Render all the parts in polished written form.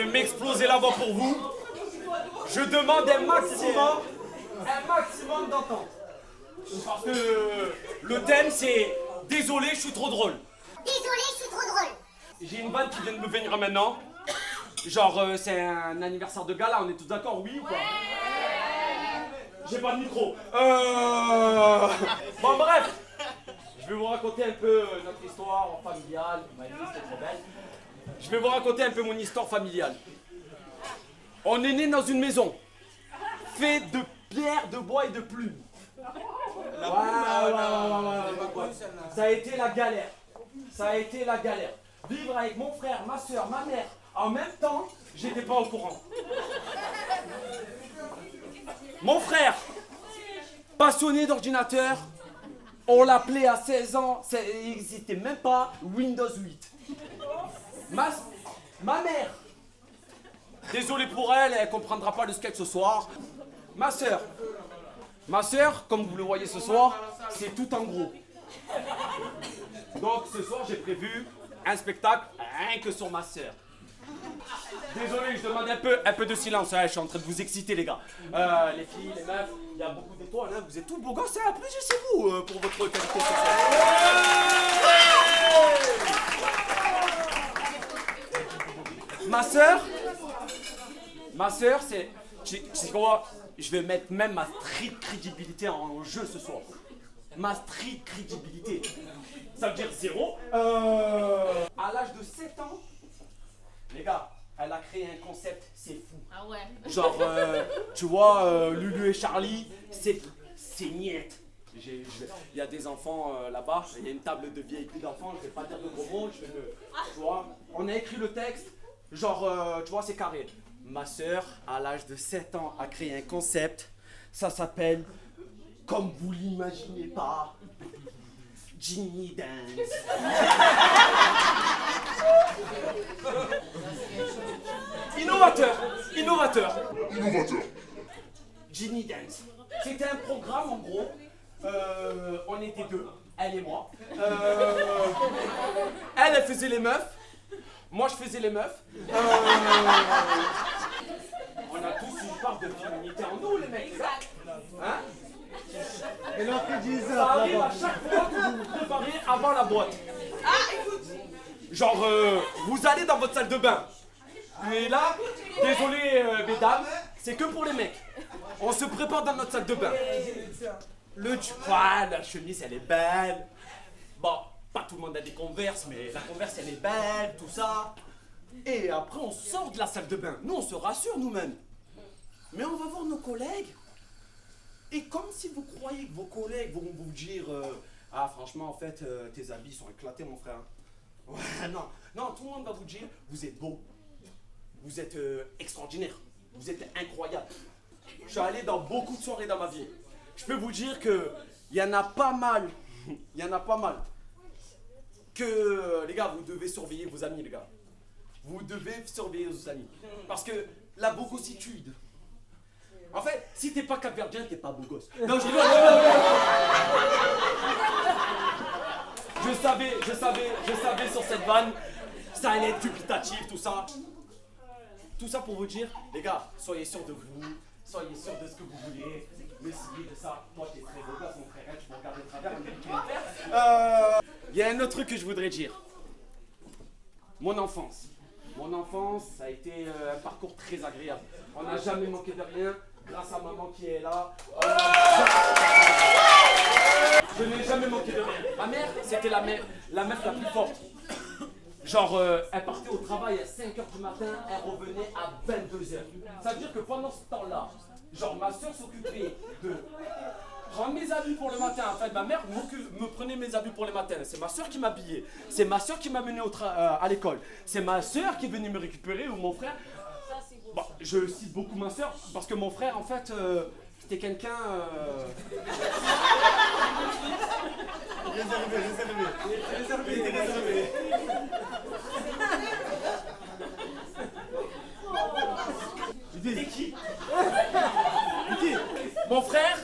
m'exploser la voix pour vous. Je demande un maximum d'entente. Parce que le thème c'est désolé, je suis trop drôle. Désolé, je suis trop drôle. J'ai une vanne qui vient de me venir maintenant. Genre, c'est un anniversaire de gala, on est tous d'accord, oui ou pas? J'ai pas de micro. Bon, bref. Je vais vous raconter un peu notre histoire familiale. Ma vie, c'est trop belle. Je vais vous raconter un peu mon histoire familiale. On est né dans une maison faite de pierre, de bois et de plumes. Ça a été la galère. Ça a été la galère. Vivre avec mon frère, ma soeur, ma mère, en même temps, j'étais pas au courant. Mon frère, passionné d'ordinateur, on l'appelait à 16 ans, il n'existait même pas Windows 8. Ma mère, désolé pour elle, elle comprendra pas le sketch ce soir. Ma soeur, comme vous le voyez ce soir, c'est tout en gros. Donc ce soir, j'ai prévu un spectacle rien que sur ma soeur. Désolé, je demande un peu de silence, hein, je suis en train de vous exciter les gars. Les filles, les meufs, il y a beaucoup d'étoiles, hein, vous êtes tous beaux gosses, hein, applaudissez-vous pour votre qualité sexuelle. Ma sœur, c'est quoi? Je vais mettre même ma street crédibilité en jeu ce soir. Ma street crédibilité. Ça veut dire 0. À l'âge de 7 ans, les gars, elle a créé un concept, c'est fou. Ah ouais. Genre, tu vois, Lulu et Charlie, c'est niette. Il y a des enfants là-bas, il y a une table de VIP d'enfants, je vais pas dire de gros mots, tu vois, on a écrit le texte, genre, tu vois, c'est carré. Ma sœur, à l'âge de 7 ans, a créé un concept, ça s'appelle, comme vous l'imaginez pas, Ginny Dance. Innovateur. Ginny Dance. C'était un programme en gros. On était deux, elle et moi. Elle faisait les meufs. Moi je faisais les meufs. On a tous une part de féminité en nous les mecs. Hein? Et là, après 10 Ça heures, arrive à chaque fois que vous vous préparez avant la boîte. Genre, vous allez dans votre salle de bain. Et là, désolé mesdames, c'est que pour les mecs. On se prépare dans notre salle de bain. La chemise elle est belle. Bon, pas tout le monde a des Converse, mais la Converse elle est belle, tout ça. Et après on sort de la salle de bain. Nous on se rassure nous-mêmes. Mais on va voir nos collègues. Et comme si vous croyez que vos collègues vont vous dire ah franchement en fait tes habits sont éclatés mon frère. Ouais non, tout le monde va vous dire vous êtes beau. Vous êtes extraordinaire. Vous êtes incroyable. Je suis allé dans beaucoup de soirées dans ma vie. Je peux vous dire que il y en a pas mal. Que les gars, vous devez surveiller vos amis les gars. Vous devez surveiller vos amis. Parce que la bogossitude. En fait, si t'es pas capverdien, t'es pas beau gosse. Non, je savais sur cette vanne, ça allait être dubitatif, tout ça. Tout ça pour vous dire, les gars, soyez sûrs de vous, soyez sûrs de ce que vous voulez. Essayez de ça. Toi, t'es très beau gosse, mon frère, tu me regardes de travers. Il y a un autre truc que je voudrais dire. Mon enfance, ça a été un parcours très agréable. On n'a jamais manqué de rien. Grâce à maman qui est là. Je n'ai jamais manqué de rien. Ma mère, c'était la meuf la plus forte. Genre, elle partait au travail à 5h du matin, elle revenait à 22h. Ça veut dire que pendant ce temps-là, genre ma soeur s'occupait de prendre mes habits pour le matin. En fait, ma mère me prenait mes habits pour le matin. C'est ma soeur qui m'habillait. C'est ma soeur qui m'a mené à l'école. C'est ma soeur qui venait me récupérer ou mon frère. Bon, je cite beaucoup ma soeur parce que mon frère, en fait, c'était quelqu'un. Réservé. T'es qui? Mon frère,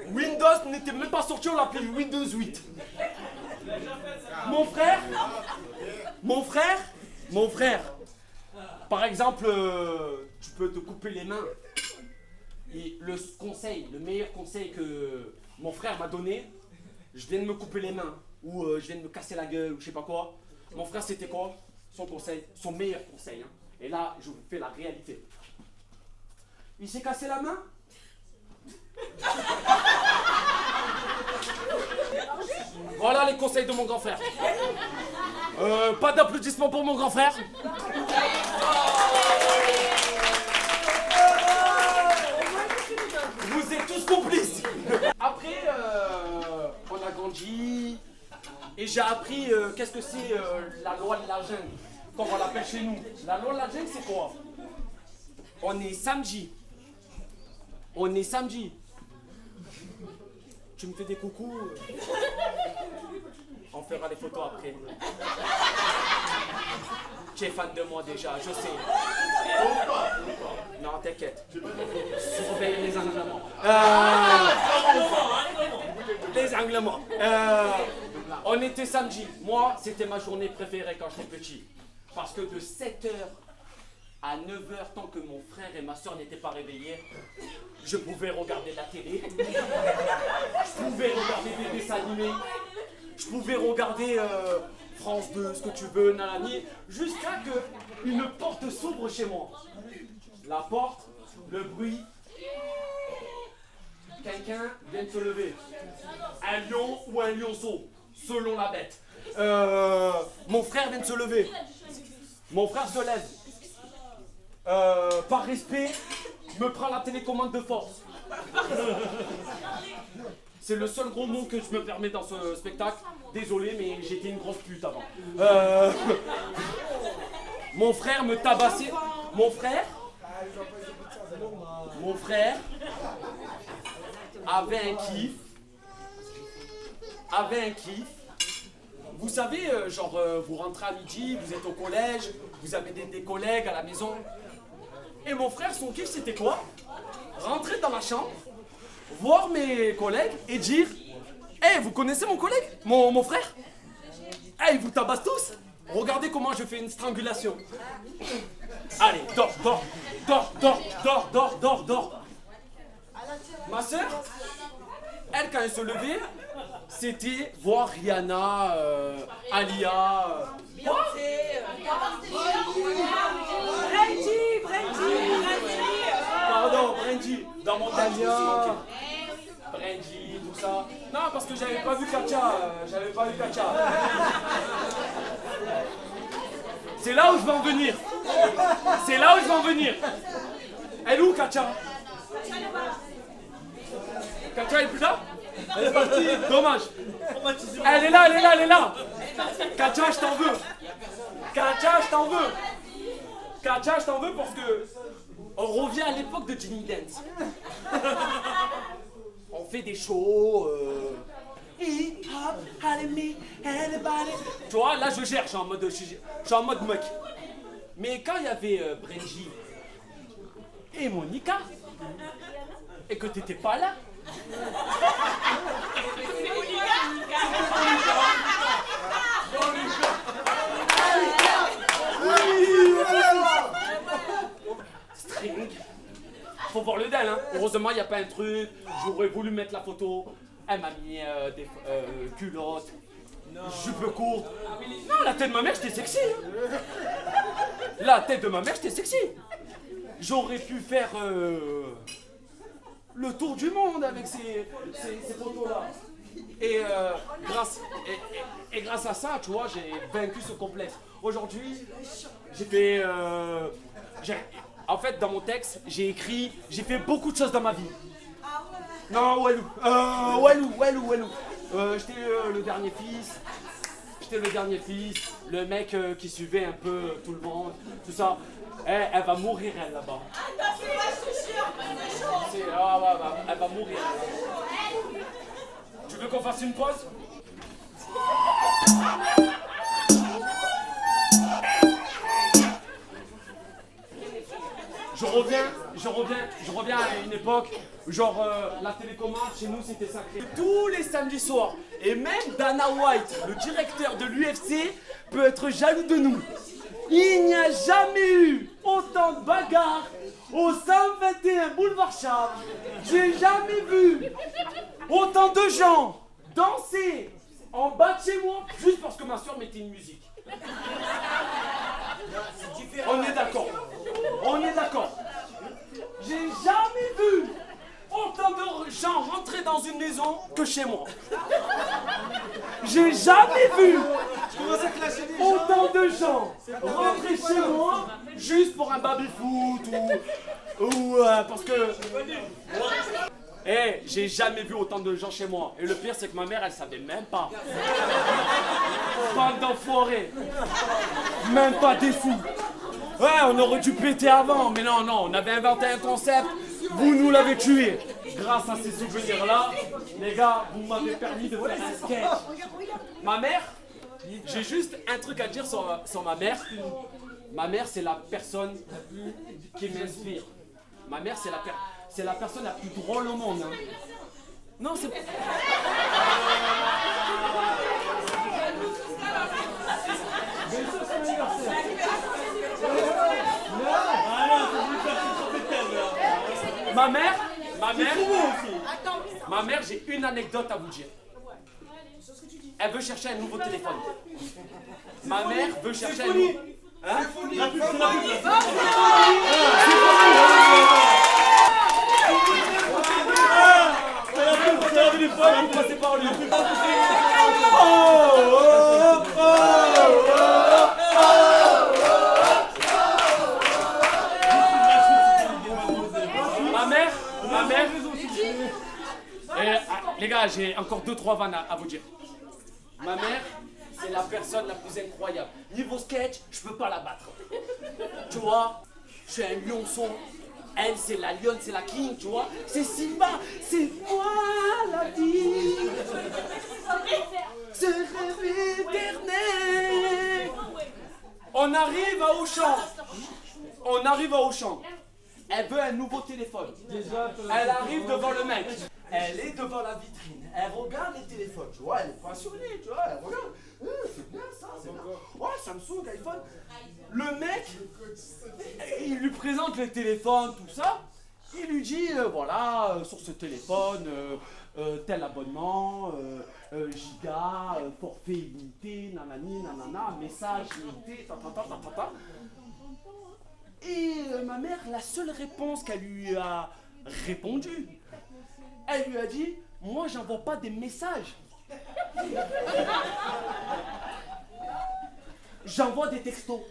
Windows n'était même pas sorti, on l'appelait Windows 8. Mon frère, Par exemple, tu peux te couper les mains. Et le meilleur conseil que mon frère m'a donné, je viens de me couper les mains, ou je viens de me casser la gueule, ou je sais pas quoi. Mon frère, c'était quoi? Son conseil, son meilleur conseil. Hein. Et là, je vous fais la réalité. Il s'est cassé la main? Voilà les conseils de mon grand frère. Pas d'applaudissements pour mon grand frère. Vous êtes tous complices. Après, on a grandi et j'ai appris qu'est-ce que c'est la loi de la jungle, comme on l'appelle chez nous. La loi de la jungle, c'est quoi? On est samedi. On est samedi. Tu me fais des coucous. On fera les photos après. Tu es fan de moi déjà, je sais. Non, t'inquiète. Surveille les anglements. Les anglements. On était samedi. Moi, c'était ma journée préférée quand j'étais petit. Parce que de 7h à 9h, tant que mon frère et ma soeur n'étaient pas réveillés, je pouvais regarder la télé. Je pouvais regarder des dessins animés. Je pouvais regarder France 2, ce que tu veux, nanani, jusqu'à que une porte s'ouvre chez moi. La porte, le bruit. Quelqu'un vient de se lever. Un lion ou un lionceau, selon la bête. Mon frère vient de se lever. Mon frère se lève. Par respect, me prend la télécommande de force. C'est le seul gros mot que je me permets dans ce spectacle. Désolé, mais j'étais une grosse pute avant. Mon frère me tabassait. Mon frère avait un kiff. Vous savez, vous rentrez à midi, vous êtes au collège, vous avez des collègues à la maison. Et mon frère, son kiff, c'était quoi? Rentrer dans ma chambre, voir mes collègues et dire: hey, vous connaissez mon collègue? Mon frère? Hey, il vous tabasse tous? Regardez comment je fais une strangulation. Allez, dors. Ma soeur, elle, quand elle se levait, c'était voir Rihanna, Alia. Pardon, Brandy. Dans mon texte aussi, ok. Brandy, tout ça. Non, parce que j'avais pas vu Katia. C'est là où je vais en venir. Elle est où, Katia? Katia est plus là? Elle est partie. Dommage. Elle est là. Katia, je t'en veux. Katia, je t'en veux parce que on revient à l'époque de Jenny Dance. On fait des shows. Hip hop, me, everybody. Tu vois, là je gère, je suis en mode mec. Mais quand il y avait Brenji et Monica, et que t'étais pas là. String. Faut voir le DEL, hein. Heureusement, il n'y a pas un truc. J'aurais voulu mettre la photo. Elle m'a mis des culottes, jupe courte. Non, la tête de ma mère, j'étais sexy. Hein. J'aurais pu faire le tour du monde avec ces photos-là. Et grâce à ça, tu vois, j'ai vaincu ce complexe. Aujourd'hui, j'ai fait... en fait, dans mon texte, j'ai fait beaucoup de choses dans ma vie. Non, Walou. J'étais le dernier fils. Le mec qui suivait un peu tout le monde, tout ça. Elle va mourir, elle, là-bas. Elle va mourir. Tu veux qu'on fasse une pause? Je reviens à une époque, la télécommande chez nous c'était sacré. Tous les samedis soirs, et même Dana White, le directeur de l'UFC, peut être jaloux de nous. Il n'y a jamais eu autant de bagarres au 121 boulevard Charles. J'ai jamais vu autant de gens danser en bas de chez moi juste parce que ma soeur mettait une musique. On est d'accord. On est d'accord. J'ai jamais vu autant de gens rentrer dans une maison que chez moi. J'ai jamais vu autant de gens rentrer chez moi juste pour un baby-foot ou parce que... Eh, j'ai jamais vu autant de gens chez moi. Et le pire, c'est que ma mère, elle savait même pas. Bande d'enfoirés. Même pas des fous. Ouais, on aurait dû péter avant, mais non, on avait inventé un concept. Vous nous l'avez tué. Grâce à ces souvenirs-là, les gars, vous m'avez permis de faire un sketch. Ma mère, j'ai juste un truc à dire sur ma mère. Ma mère, c'est la personne qui m'inspire. Ma mère, c'est la personne la plus drôle au monde. Hein. Non, c'est... Ma mère, j'ai une anecdote à vous dire. Elle veut chercher un nouveau téléphone. Ma mère veut chercher un nouveau... Hein? Ma mère. Les gars, j'ai encore 2-3 vannes à vous dire. Ma mère, c'est la personne la plus incroyable. Niveau sketch, je peux pas la battre. Tu vois, je suis un lionçon. Elle, c'est la lionne, c'est la king, tu vois. C'est Simba, c'est moi la vie. Ce rêve éternel. On arrive à Auchan. Elle veut un nouveau téléphone. Elle arrive devant le mec. Elle est devant la vitrine. Elle regarde les téléphones, tu vois. Elle est passionnée, tu vois. Elle regarde. C'est bien ça, c'est bien. Ouais, Samsung, iPhone. Le mec, il lui présente les téléphones, tout ça. Il lui dit, voilà, sur ce téléphone, tel abonnement, giga, forfait illimité, nanani, nanana, message limité, ta. Et ma mère, la seule réponse qu'elle lui a répondu, elle lui a dit, moi j'envoie pas des messages. J'envoie des textos.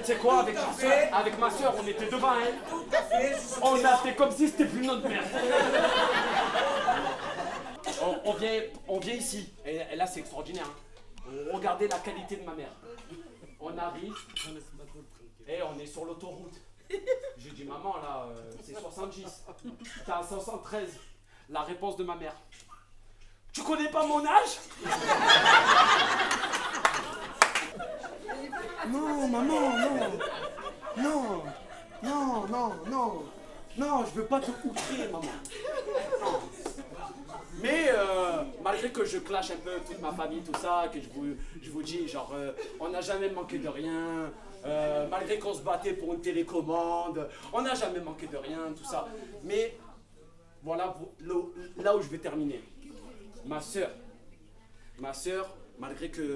Tu sais quoi, avec ma soeur, on était devant elle. On a fait comme si c'était plus notre mère. On vient ici, et là c'est extraordinaire. Hein. Regardez la qualité de ma mère. On arrive, et on est sur l'autoroute. J'ai dit, maman, là, c'est 70. T'es à 513. La réponse de ma mère. Tu connais pas mon âge? Non, maman, non, je veux pas te outrer, maman. Non. Mais malgré que je clash un peu toute ma famille, tout ça, que je vous dis, genre, on n'a jamais manqué de rien, malgré qu'on se battait pour une télécommande, on n'a jamais manqué de rien, tout ça. Mais voilà là où je vais terminer. Ma sœur, malgré que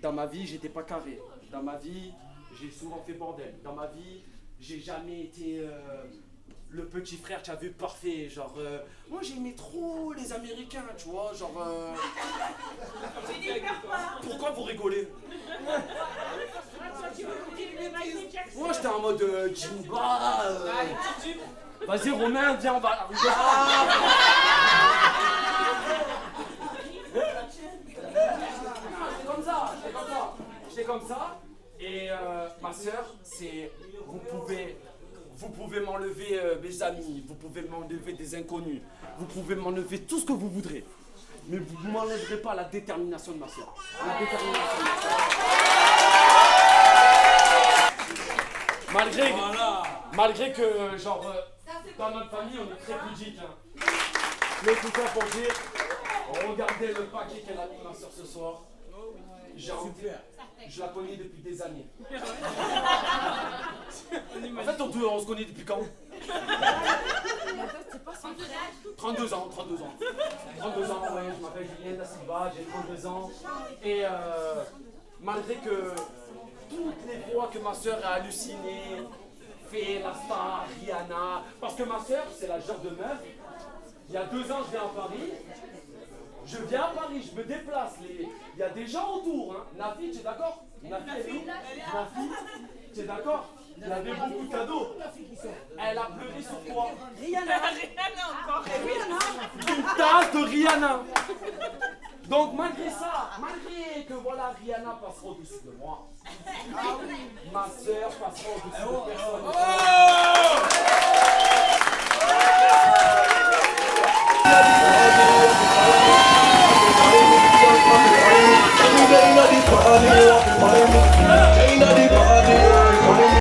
dans ma vie, j'étais pas carré. Dans ma vie, j'ai souvent fait bordel. Dans ma vie, j'ai jamais été le petit frère, tu as vu, parfait. Genre, moi j'aimais trop les Américains, tu vois. Genre. Pourquoi vous rigolez? Moi j'étais en mode Jimba. Vas-y, Romain, viens, on va. J'étais comme ça. Et ma soeur, c'est. Vous pouvez m'enlever mes amis, vous pouvez m'enlever des inconnus, vous pouvez m'enlever tout ce que vous voudrez. Mais vous ne m'enlèverez pas la détermination de ma soeur. La détermination de ma soeur. Malgré que, genre, dans notre famille, on est très pudique. Hein. Mais tout ça pour dire, regardez le paquet qu'elle a mis ma soeur ce soir. Je la connais depuis des années. En fait, on se connaît depuis quand? 32 ans. 32 ans, ouais, je m'appelle Julien Da Silva, j'ai 32 ans. Et malgré que toutes les fois que ma soeur a halluciné, fait la star, Rihanna, parce que ma soeur, c'est la genre de meuf, il y a 2 ans, je viens à Paris. Je viens à Paris, je me déplace. Il y a des gens autour. Hein. Nafi, tu es d'accord? Nafi, elle est où? Nafi, tu es d'accord? Il y avait beaucoup de cadeaux. Elle a pleuré sur quoi? Rihanna encore. Une tasse de Rihanna. Donc malgré ça, malgré que voilà, Rihanna passera au-dessus de moi, ma soeur passera au-dessus de personne.